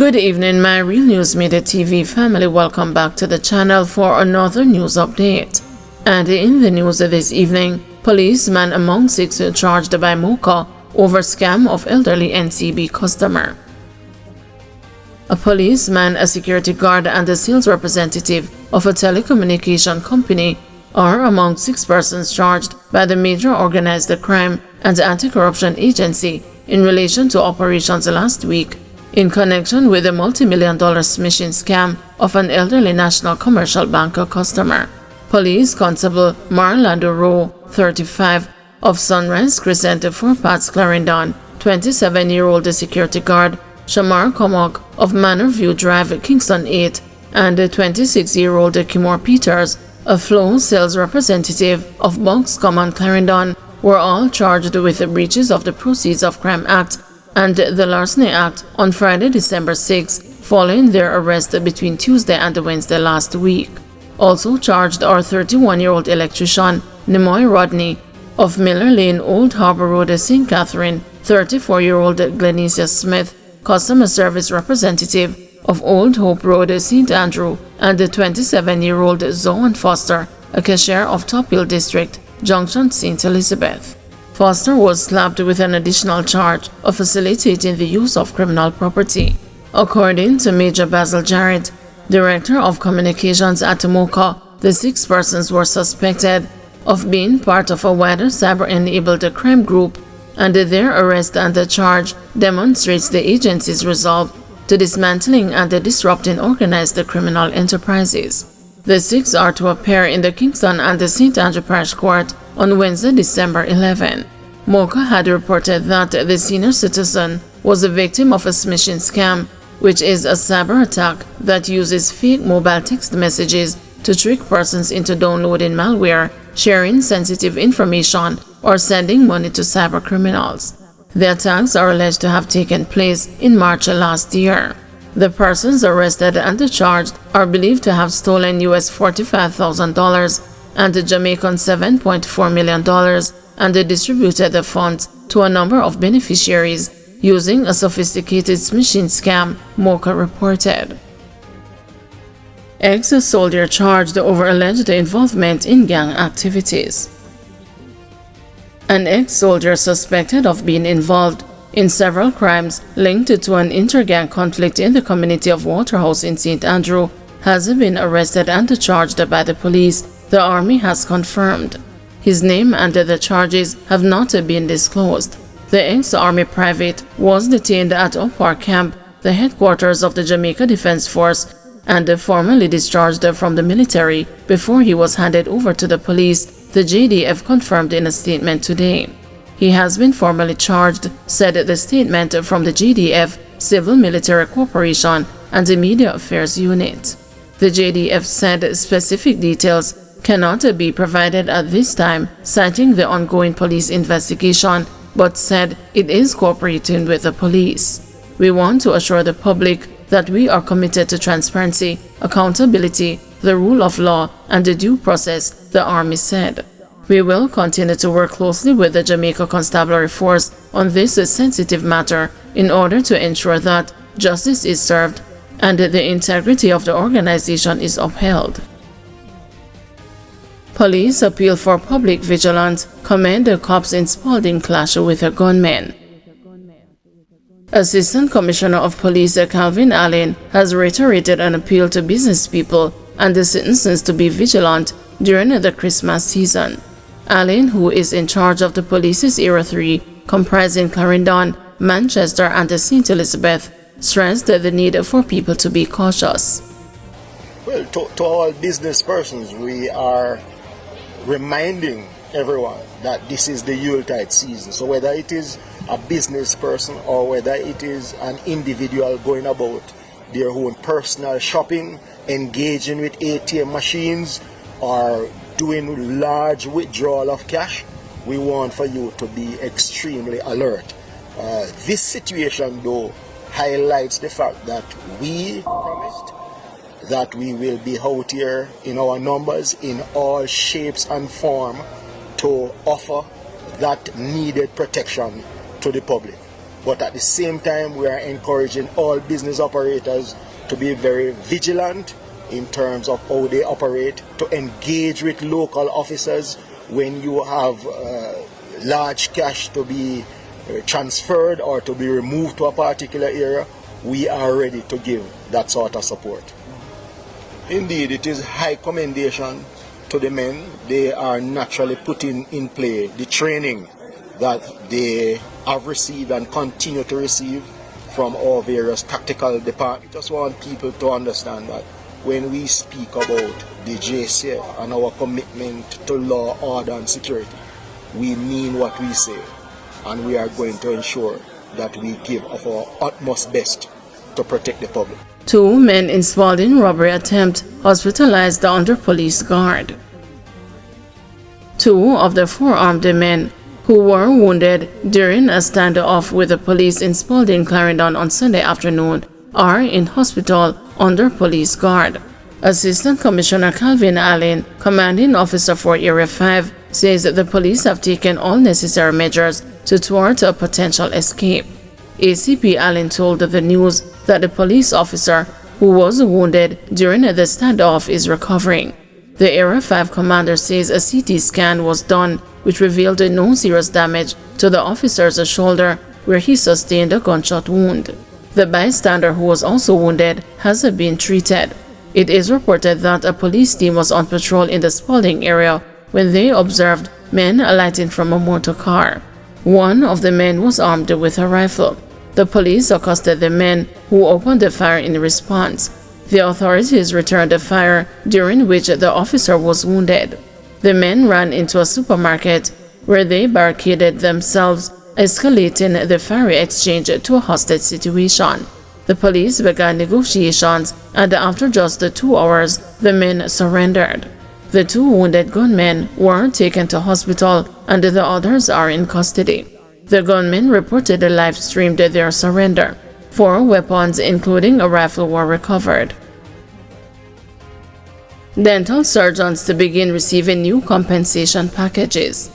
Good evening, my Real News Midday TV family. Welcome back to the channel for another news update. And in the news this evening, policeman among 6 charged by Mocha over scam of elderly NCB customer. A policeman, a security guard, and a sales representative of a telecommunication company are among 6 persons charged by the Major Organized Crime and Anti-Corruption Agency in relation to operations last week in connection with a multi-million-dollar smishing scam of an elderly National Commercial Banker customer. Police Constable Marlando Rowe, 35, of Sunrise Crescent, 4 Paths, Clarendon, 27-year-old security guard Shamar Comog of Manor View Drive, Kingston 8, and 26-year-old Kimor Peters, a Flow sales representative of Bucks Common, Clarendon, were all charged with the breaches of the Proceeds of Crime Act and the Larceny Act on Friday, December 6, following their arrest between Tuesday and Wednesday last week. Also charged are 31-year-old electrician Nimoy Rodney of Miller Lane, Old Harbor Road, St. Catherine, 34-year-old Glenesia Smith, customer service representative of Old Hope Road, St. Andrew, and the 27-year-old Zoan Foster, a cashier of Top Hill District, Junction, St. Elizabeth. Foster was slapped with an additional charge of facilitating the use of criminal property. According to Major Basil Jarrett, Director of Communications at Mocha, the 6 persons were suspected of being part of a wider cyber-enabled crime group, and their arrest and the charge demonstrates the agency's resolve to dismantling and disrupting organized criminal enterprises. The 6 are to appear in the Kingston and the St. Andrew Parish Court on Wednesday, December 11. Mocha had reported that the senior citizen was a victim of a smishing scam, which is a cyber attack that uses fake mobile text messages to trick persons into downloading malware, sharing sensitive information, or sending money to cyber criminals. The attacks are alleged to have taken place in March last year. The persons arrested and charged are believed to have stolen US $45,000 and Jamaican $7.4 million and distributed the funds to a number of beneficiaries using a sophisticated smishing scam, Mocha reported. Ex-soldier charged over alleged involvement in gang activities. An ex-soldier suspected of being involved in several crimes linked to an inter-gang conflict in the community of Waterhouse in St. Andrew has been arrested and charged by the police, the Army has confirmed. His name and the charges have not been disclosed. The ex-Army private was detained at Upar Camp, the headquarters of the Jamaica Defense Force, and formally discharged from the military before he was handed over to the police, the JDF confirmed in a statement today. He has been formally charged, said the statement from the JDF, Civil Military Corporation, and the Media Affairs Unit. The JDF said specific details cannot be provided at this time, citing the ongoing police investigation, but said it is cooperating with the police. We want to assure the public that we are committed to transparency, accountability, the rule of law, and the due process, the Army said. We will continue to work closely with the Jamaica Constabulary Force on this sensitive matter in order to ensure that justice is served and the integrity of the organization is upheld. Police appeal for public vigilance, commend the cops in Spalding clash with a gunman. Assistant Commissioner of Police Calvin Allen has reiterated an appeal to business people and the citizens to be vigilant during the Christmas season. Allen, who is in charge of the police's Area 3, comprising Clarendon, Manchester, and St. Elizabeth, stressed the need for people to be cautious. Well, to all business persons, we are reminding everyone that this is the Yuletide season. So whether it is a business person or whether it is an individual going about their own personal shopping, engaging with ATM machines, or doing large withdrawal of cash, we want for you to be extremely alert. This situation, though, highlights the fact that we promised that we will be out here in our numbers in all shapes and form to offer that needed protection to the public. But at the same time, we are encouraging all business operators to be very vigilant in terms of how they operate, to engage with local officers when you have large cash to be transferred or to be removed to a particular area. We are ready to give that sort of support. Indeed, it is high commendation to the men. They are naturally putting in play the training that they have received and continue to receive from our various tactical departments. I just want people to understand that when we speak about the JCF and our commitment to law, order and security, we mean what we say, and we are going to ensure that we give of our utmost best to protect the public. 2 men in Spalding robbery attempt hospitalized under police guard. 2 of the 4 armed men who were wounded during a standoff with the police in Spalding, Clarendon on Sunday afternoon are in hospital under police guard. Assistant Commissioner Calvin Allen, commanding officer for Area 5, says that the police have taken all necessary measures to thwart a potential escape. ACP Allen told the news that the police officer who was wounded during the standoff is recovering. The Area 5 commander says a CT scan was done which revealed no serious damage to the officer's shoulder where he sustained a gunshot wound. The bystander who was also wounded has been treated. It is reported that a police team was on patrol in the Spalding area when they observed men alighting from a motor car. One of the men was armed with a rifle. The police accosted the men who opened the fire in response. The authorities returned the fire, during which the officer was wounded. The men ran into a supermarket where they barricaded themselves, escalating the fiery exchange to a hostage situation. The police began negotiations, and after just 2 hours, the men surrendered. The 2 wounded gunmen were taken to hospital, and the others are in custody. The gunmen reportedly live-streamed their surrender. 4 weapons, including a rifle, were recovered. Dental surgeons to begin receiving new compensation packages.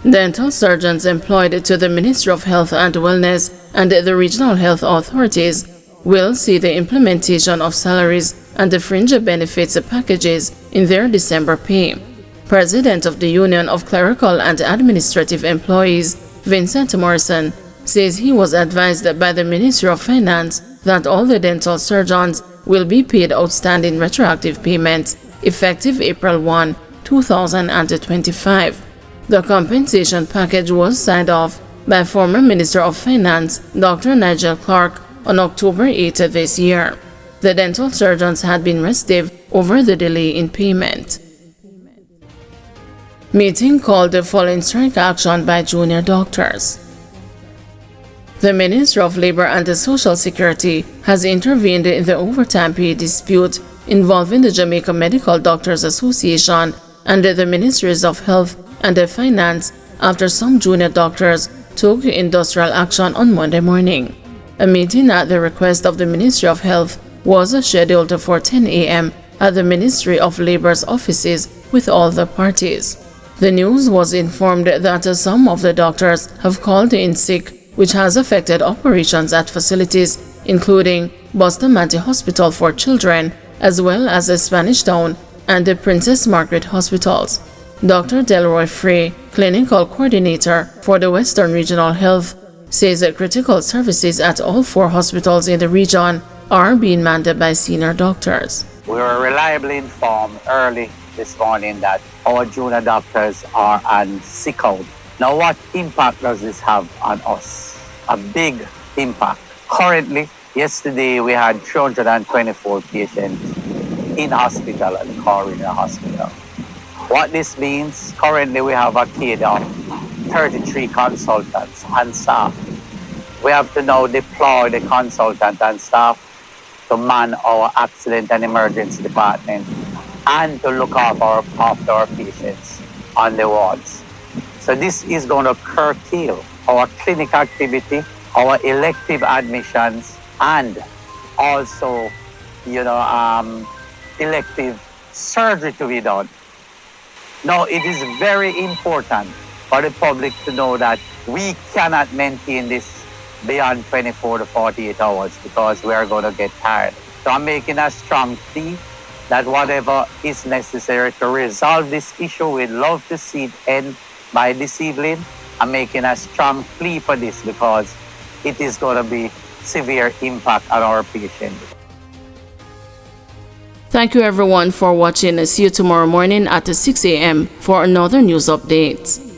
Dental surgeons employed to the Ministry of Health and Wellness and the regional health authorities will see the implementation of salaries and the fringe benefits packages in their December pay. President of the Union of Clerical and Administrative Employees, Vincent Morrison, says he was advised by the Ministry of Finance that all the dental surgeons will be paid outstanding retroactive payments effective April 1, 2025. The compensation package was signed off by former Minister of Finance, Dr. Nigel Clark, on October 8 this year. The dental surgeons had been restive over the delay in payment. Meeting called following strike action by junior doctors. The Ministry of Labor and Social Security has intervened in the overtime pay dispute involving the Jamaica Medical Doctors Association and the Ministries of Health and Finance after some junior doctors took industrial action on Monday morning. A meeting at the request of the Ministry of Health was scheduled for 10 a.m. at the Ministry of Labor's offices with all the parties. The news was informed that some of the doctors have called in sick, which has affected operations at facilities including Bustamante Hospital for Children, as well as the Spanish Town and the Princess Margaret Hospitals. Dr. Delroy Frey, clinical coordinator for the Western Regional Health, says that critical services at all 4 hospitals in the region are being manned by senior doctors. We were reliably informed early this morning that our junior doctors are on sick out. Now, what impact does this have on us? A big impact. Currently, yesterday we had 324 patients in hospital at the Coroner Hospital. What this means, currently we have a cadre of 33 consultants and staff. We have to now deploy the consultant and staff to man our accident and emergency department and to look after our patients on the wards. So this is going to curtail our clinic activity, our elective admissions, and also, elective surgery to be done. Now, it is very important for for the public to know that we cannot maintain this beyond 24 to 48 hours because we are going to get tired. So I'm making a strong plea that whatever is necessary to resolve this issue, we'd love to see it end by this evening. I'm making a strong plea for this because it is going to be severe impact on our patients. Thank you everyone for watching. See you tomorrow morning at 6 a.m. for another news update.